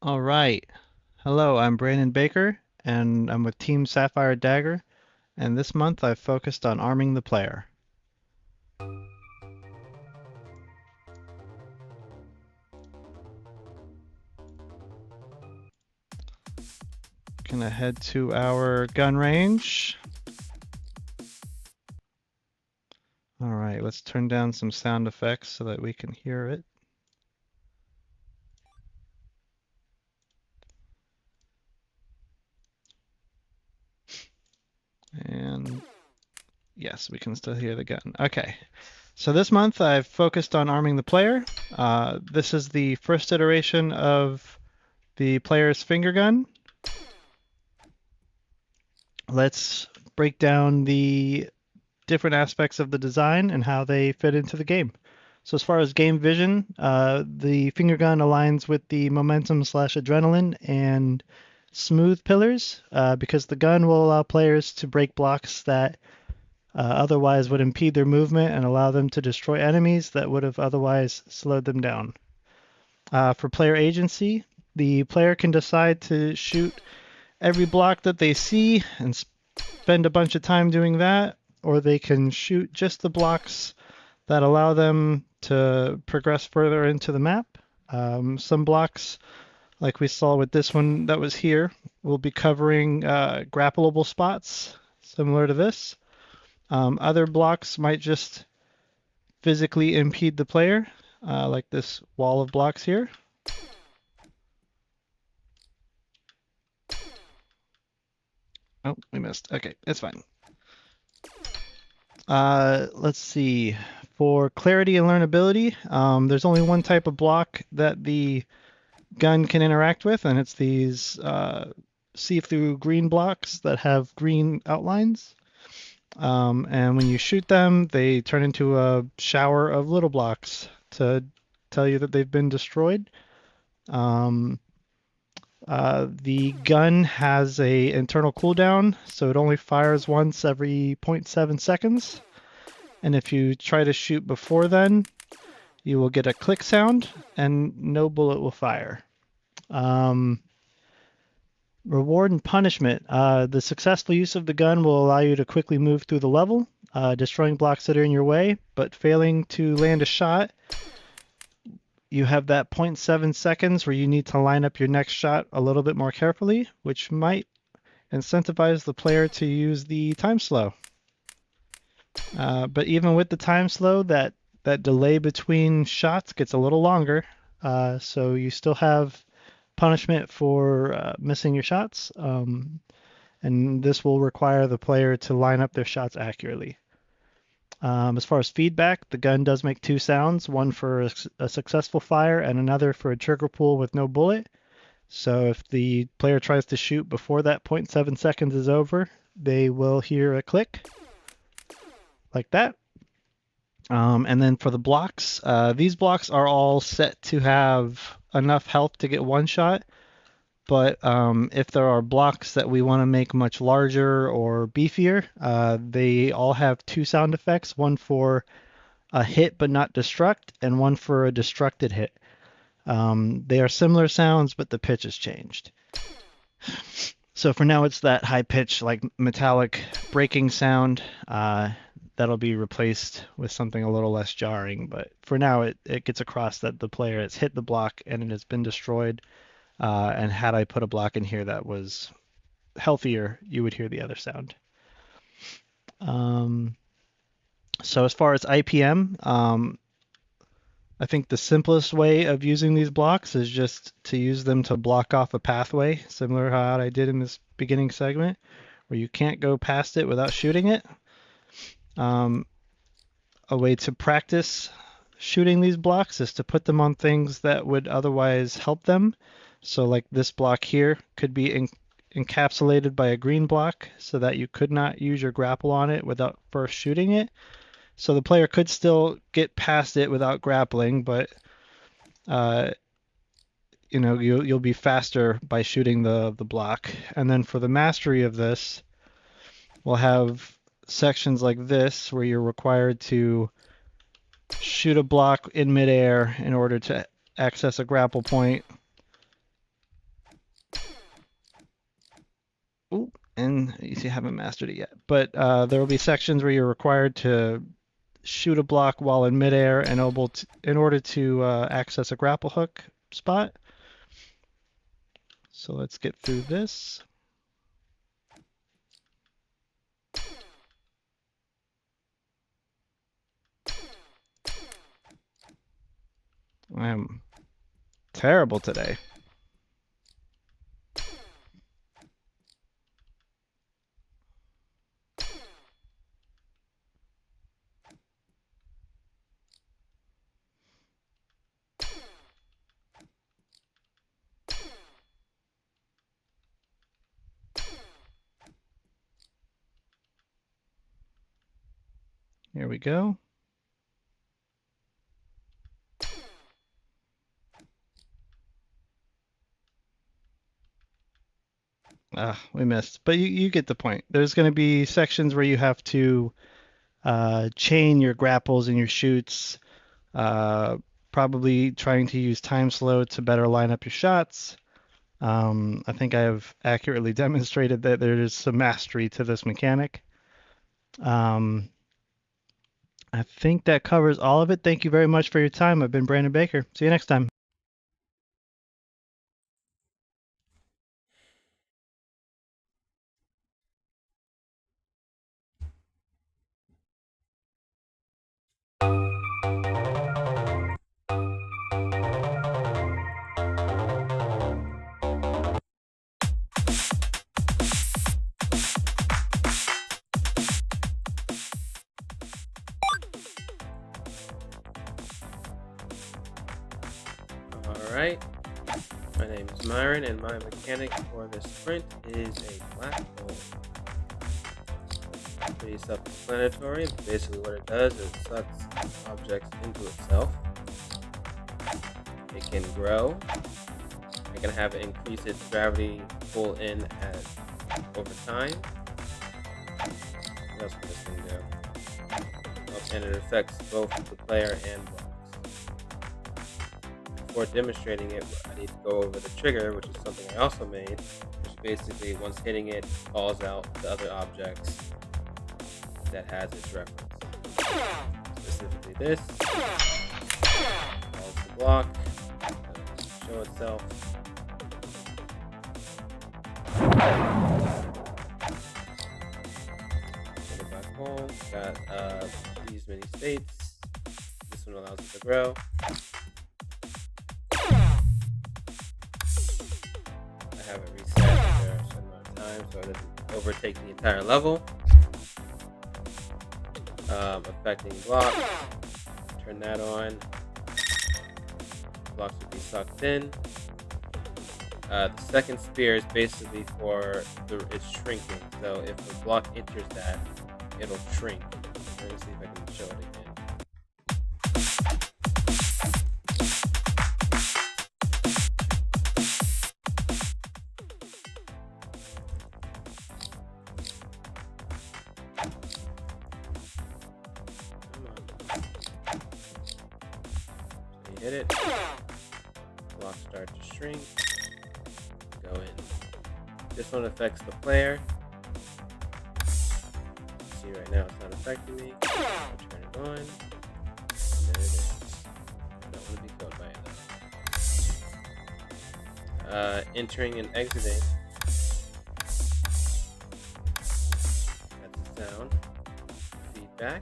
All right. Hello, I'm Brandon Baker, and I'm with Team Sapphire Dagger, and this month I've focused on arming the player. Gonna head to our gun range. All right, let's turn down some sound effects so that we can hear it. And yes, we can still hear the gun. Okay. So this month I've focused on arming the player. This is the first iteration of the player's finger gun. Let's break down the different aspects of the design and how they fit into the game. So as far as game vision, the finger gun aligns with the momentum/adrenaline and smooth pillars because the gun will allow players to break blocks that otherwise would impede their movement and allow them to destroy enemies that would have otherwise slowed them down. For player agency, the player can decide to shoot every block that they see and spend a bunch of time doing that, or they can shoot just the blocks that allow them to progress further into the map. Some blocks, like we saw with this one that was here, will be covering grappleable spots similar to this. Other blocks might just physically impede the player, like this wall of blocks here. Oh, we missed. Okay, it's fine. Let's see. For clarity and learnability, there's only one type of block that the gun can interact with, and it's these see-through green blocks that have green outlines. And when you shoot them, they turn into a shower of little blocks to tell you that they've been destroyed. The gun has a internal cooldown, so it only fires once every 0.7 seconds. And if you try to shoot before then, you will get a click sound and no bullet will fire. Reward and punishment. The successful use of the gun will allow you to quickly move through the level, destroying blocks that are in your way, but failing to land a shot, you have that 0.7 seconds where you need to line up your next shot a little bit more carefully, which might incentivize the player to use the time slow. But even with the time slow, that delay between shots gets a little longer, so you still have punishment for missing your shots, and this will require the player to line up their shots accurately. As far as feedback, the gun does make two sounds, one for a successful fire and another for a trigger pull with no bullet. So if the player tries to shoot before that 0.7 seconds is over, they will hear a click like that. And then for the blocks, these blocks are all set to have enough health to get one shot. But if there are blocks that we want to make much larger or beefier, they all have two sound effects, one for a hit but not destruct, and one for a destructed hit. They are similar sounds, but the pitch has changed. So for now, it's that high pitch, like metallic breaking sound. That'll be replaced with something a little less jarring. But for now, it gets across that the player has hit the block and it has been destroyed. And had I put a block in here that was healthier, you would hear the other sound. So as far as IPM, I think the simplest way of using these blocks is just to use them to block off a pathway, similar to how I did in this beginning segment, where you can't go past it without shooting it. A way to practice shooting these blocks is to put them on things that would otherwise help them. So like this block here could be encapsulated by a green block so that you could not use your grapple on it without first shooting it. So the player could still get past it without grappling, but you'll be faster by shooting the block. And then for the mastery of this, we'll have sections like this where you're required to shoot a block in midair in order to access a grapple point. Ooh, and you see, I haven't mastered it yet. But there will be sections where you're required to shoot a block while in midair and in order to access a grapple hook spot. So let's get through this. I am terrible today. Here we go. We missed, but you get the point. There's going to be sections where you have to chain your grapples and your shoots, probably trying to use time slow to better line up your shots. I think I have accurately demonstrated that there is some mastery to this mechanic. I think that covers all of it. Thank you very much for your time. I've been Brandon Baker. See you next time. Alright, my name is Myron, and my mechanic for this sprint is a black hole. Pretty self-explanatory. Basically what it does is it sucks objects into itself. It can grow. It can have it increase its gravity pull in over time. What else can this thing do? Oh, and it affects both the player and blocks. Before demonstrating it, I need to go over the trigger, which is something I also made, which basically, once hitting it, calls out the other objects that has its reference. Specifically this, calls the block, show itself. Get it back home, got these many states. This one allows it to grow. Have it reset after a certain amount of time so it doesn't overtake the entire level. Affecting blocks. Turn that on. Blocks will be sucked in. The second spear is basically for it's shrinking. So if the block enters that, it'll shrink. Let me see if I can show it again. Hit it, blocks start to shrink, go in. This one affects the player. See right now it's not affecting me. I'll turn it on, and there it is. I don't want to be killed by it though. Entering and exiting. That's the sound. Feedback.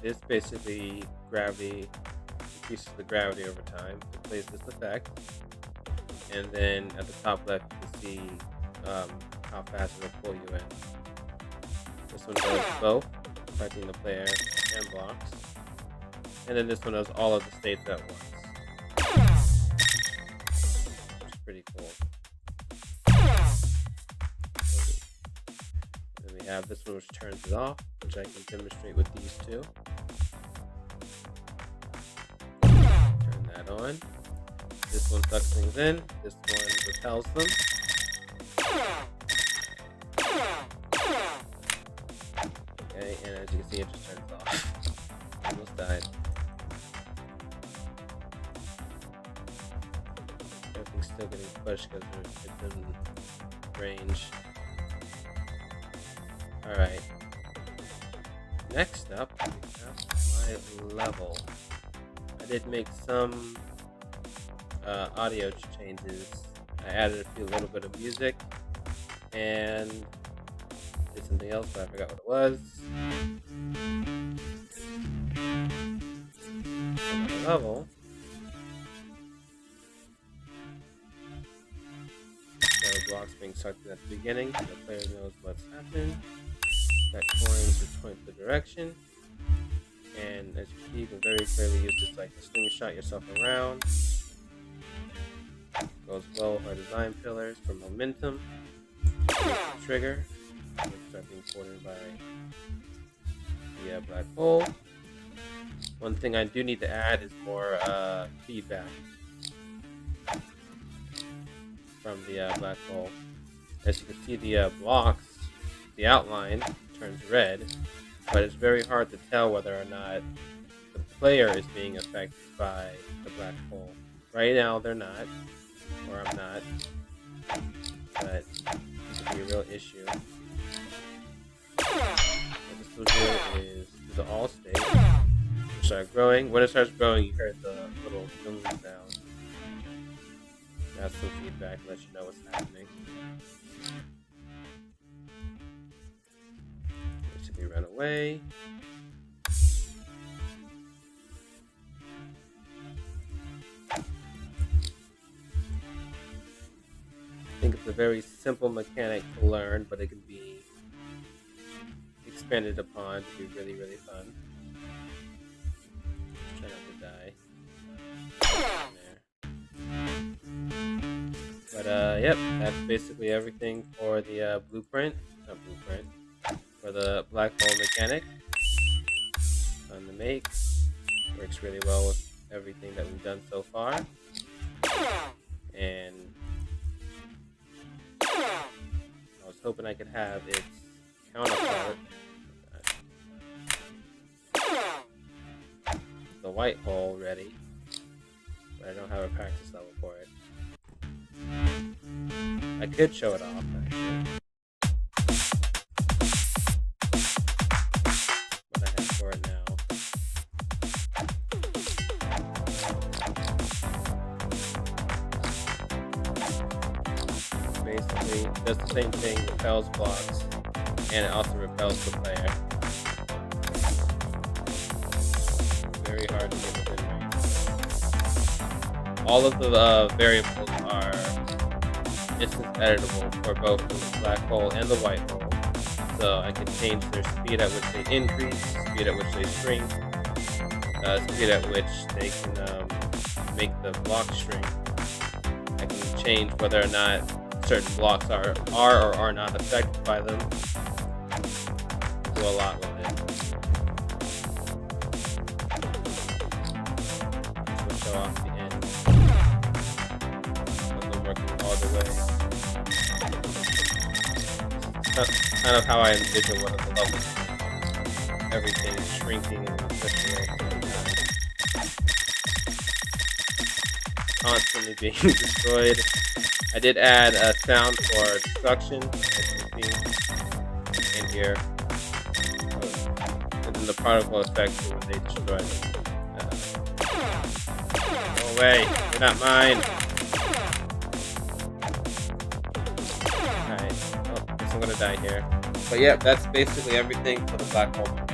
This basically increases the gravity over time. It plays this effect, and then at the top left you can see how fast it'll pull you in. This one does both, affecting the player and blocks, and then this one does all of the states at once, which is pretty cool. And then we have this one which turns it off, which I can demonstrate with these two. On. This one sucks things in, this one repels them. Okay, and as you can see, it just turns off. Almost died. Everything's still getting pushed because it didn't range. Alright. Next up, we have my level. I did make some audio changes. I added a little bit of music and did something else, but I forgot what it was. For my level, there are blocks being sucked at the beginning, so the player knows what's happening. Got coins to point the direction, and as you see, you can very clearly use this like to slingshot yourself around. Goes well with our design pillars for momentum. Trigger, which start being ported by the black hole. One thing I do need to add is more feedback from the black hole. As you can see, the blocks, the outline turns red, but it's very hard to tell whether or not the player is being affected by the black hole. Right now, they're not, or I'm not, but it could be a real issue. What this will do is do the all state. Start growing. When it starts growing, you hear the little boom sound. That's some feedback, let you know what's happening. Basically, run away. I think it's a very simple mechanic to learn, but it can be expanded upon to be really, really fun. Try not to die. There. But yep, that's basically everything for the for the black hole mechanic. Fun to make. Works really well with everything that we've done so far. And I was hoping I could have its counterpart, the white hole, ready, but I don't have a practice level for it. I could show it off, actually. What I have for it now. Basically, does the same thing, repels blocks, and it also repels the player. Very hard to get within range. All of the variables are instance editable for both the black hole and the white hole. So I can change their speed at which they increase, speed at which they shrink, speed at which they can make the block shrink. I can change whether or not certain blocks are or are not affected by them. Do a lot with it. This will show off the end. With them working all the way. That's kind of how I envision one of the levels. Everything is shrinking and pushing at the same time. Constantly being destroyed. I did add a sound for destruction, as you can see in here. And then the particle effect when they destroy them. Go away, you're not mine. Alright, well, I guess I'm gonna die here. But yeah, that's basically everything for the black hole mechanic.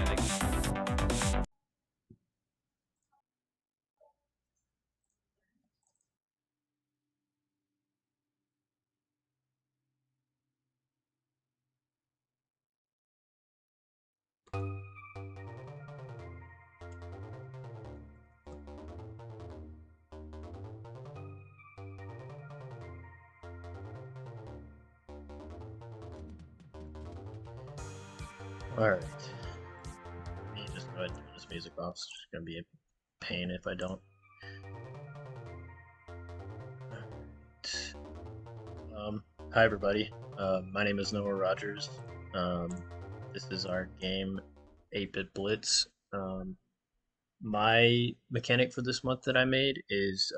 Alright. Let me just go ahead and turn this music off. It's just gonna be a pain if I don't. Hi everybody. My name is Noah Rogers. This is our game 8-Bit Blitz. My mechanic for this month that I made is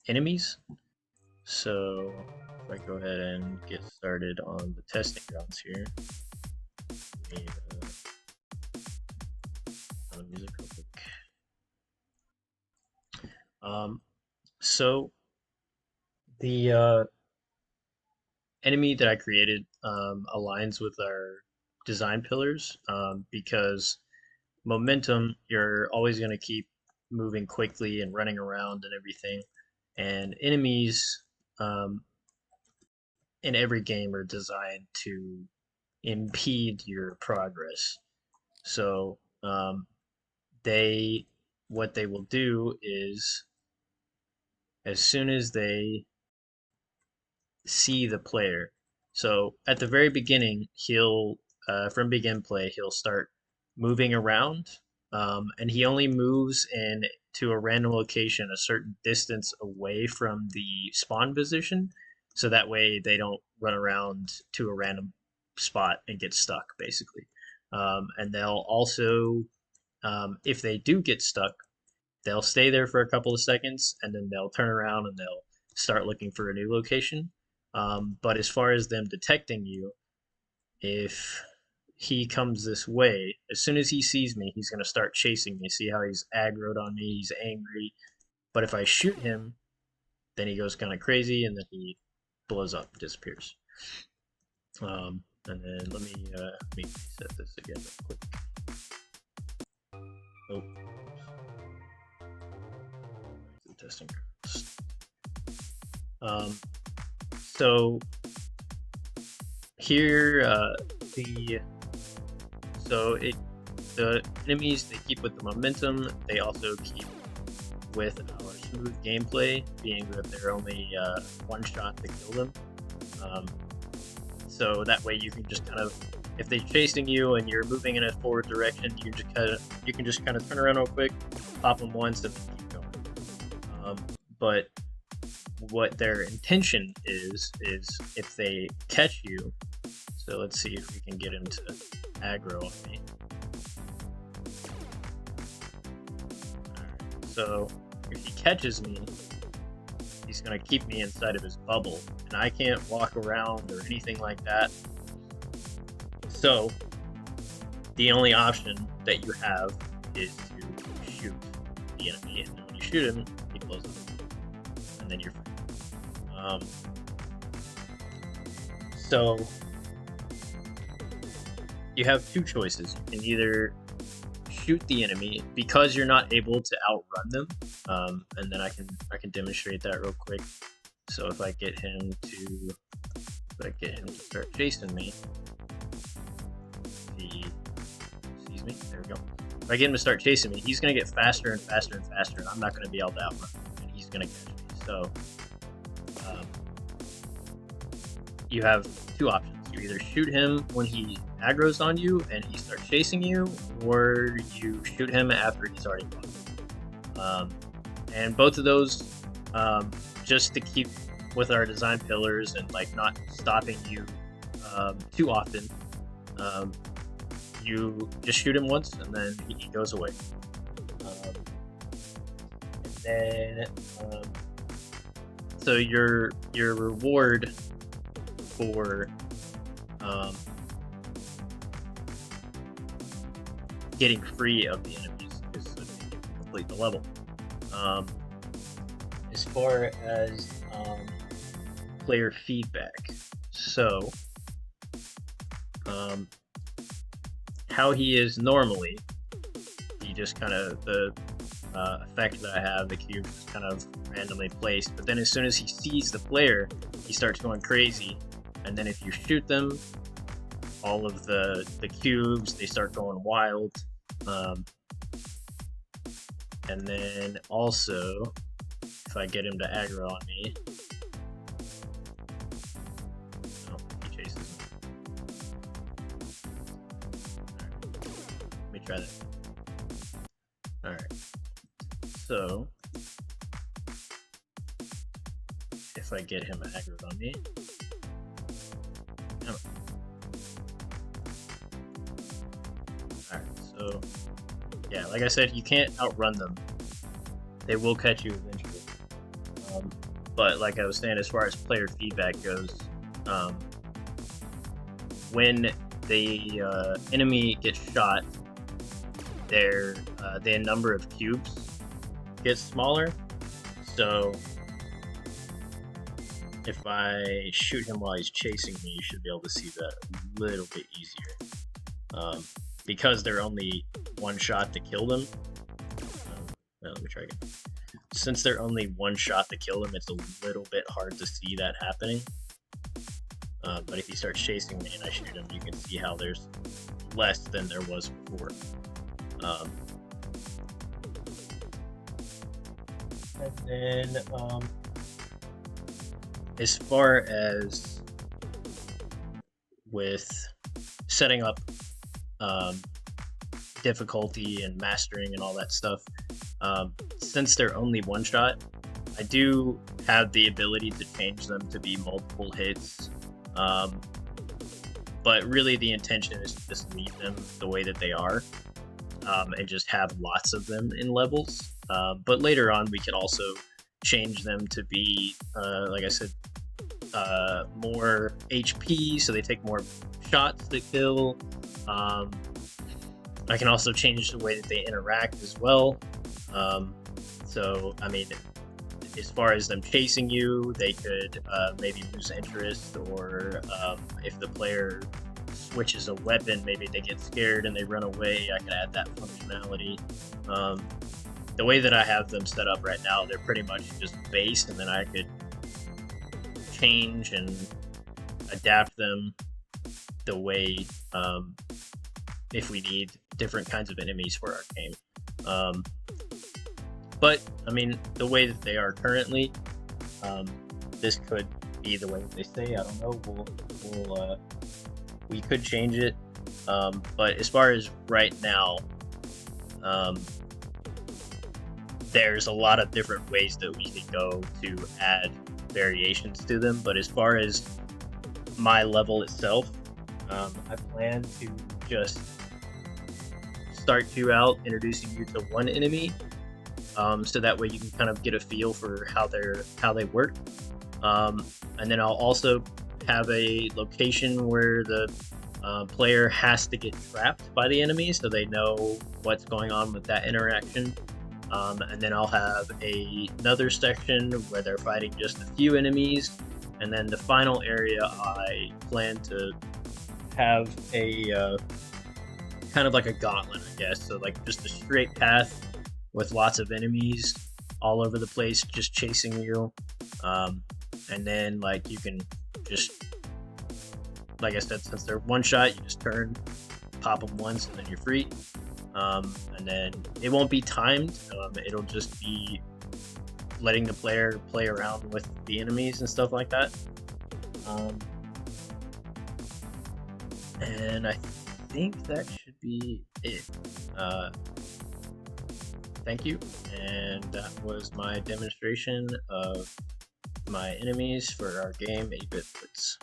enemies. So if I go ahead and get started on the testing grounds here, let me on the music real quick. So the enemy that I created aligns with our design pillars because momentum, you're always going to keep moving quickly and running around and everything. And enemies in every game are designed to impede your progress. So what they will do is as soon as they see the player. So at the very beginning, he'll from begin play, he'll start moving around, and he only moves in to a random location a certain distance away from the spawn position, so that way they don't run around to a random spot and get stuck, basically. And they'll also, if they do get stuck, they'll stay there for a couple of seconds and then they'll turn around and they'll start looking for a new location. But as far as them detecting you, if he comes this way, as soon as he sees me, he's going to start chasing me. See how he's aggroed on me? He's angry. But if I shoot him, then he goes kind of crazy and then he blows up and disappears. And then let me set this again real quick. Oh, testing. So here the enemies, they keep with the momentum. They also keep with our smooth gameplay, being that they're only one shot to kill them. So that way you can just kind of, if they're chasing you and you're moving in a forward direction, you can just kind of turn around real quick, pop them once, and keep going. But what their intention is if they catch you. So let's see if we can get him to aggro on me. Alright, so if he catches me, he's going to keep me inside of his bubble, and I can't walk around or anything like that. So the only option that you have is to shoot the enemy, and when you shoot him, he blows up, and then you're free. So you have two choices. You can either shoot the enemy because you're not able to outrun them, and then I can demonstrate that real quick. So if I get him to start chasing me, he sees me. There we go. If I get him to start chasing me, he's gonna get faster and faster and faster, and I'm not gonna be able to outrun him, and he's gonna catch me. So you have two options. You either shoot him when he aggroes on you and he starts chasing you, or you shoot him after he's already gone. And both of those, just to keep with our design pillars and like not stopping you too often, you just shoot him once and then he goes away. And then so your reward for getting free of the enemies is so that you can complete the level. As far as player feedback, so how he is normally, he just kind of, the effect that I have, the cube is kind of randomly placed, but then as soon as he sees the player, he starts going crazy, and then if you shoot them, all of the cubes, they start going wild. And then also, if I get him to aggro on me, oh, he chases me. Alright, let me try that. Alright, so if I get him aggroed on me, oh. Alright, so yeah, like I said, you can't outrun them. They will catch you eventually. But like I was saying, as far as player feedback goes, when the enemy gets shot, the number of cubes gets smaller. So if I shoot him while he's chasing me, you should be able to see that a little bit easier. Because they're only one shot to kill them. Let me try again. Since they're only one shot to kill them, it's a little bit hard to see that happening. But if he starts chasing me and I shoot him, you can see how there's less than there was before. And then, as far as with setting up difficulty and mastering and all that stuff, since they're only one shot, I do have the ability to change them to be multiple hits. But really the intention is to just leave them the way that they are, and just have lots of them in levels. But later on we can also change them to be, like I said, more HP, so they take more shots to kill. I can also change the way that they interact as well. So, I mean, as far as them chasing you, they could maybe lose interest, or if the player switches a weapon, maybe they get scared and they run away. I can add that functionality. The way that I have them set up right now, they're pretty much just base, and then I could change and adapt them the way, if we need different kinds of enemies for our game. But I mean, the way that they are currently, this could be the way that they stay. I don't know. We could change it. But as far as right now, there's a lot of different ways that we could go to add variations to them. But as far as my level itself, I plan to just start you out introducing you to one enemy, so that way you can kind of get a feel for how they work. And then I'll also have a location where the player has to get trapped by the enemy, so they know what's going on with that interaction. And then I'll have another section where they're fighting just a few enemies, and then the final area I plan to have a kind of like a gauntlet, I guess. So like just a straight path with lots of enemies all over the place just chasing you. And then like you can just, like I said, since they're one shot, you just turn, pop them once, and then you're free. And then it won't be timed. It'll just be letting the player play around with the enemies and stuff like that. And I think that should be it. Thank you, and that was my demonstration of my enemies for our game 8-Bit Blitz.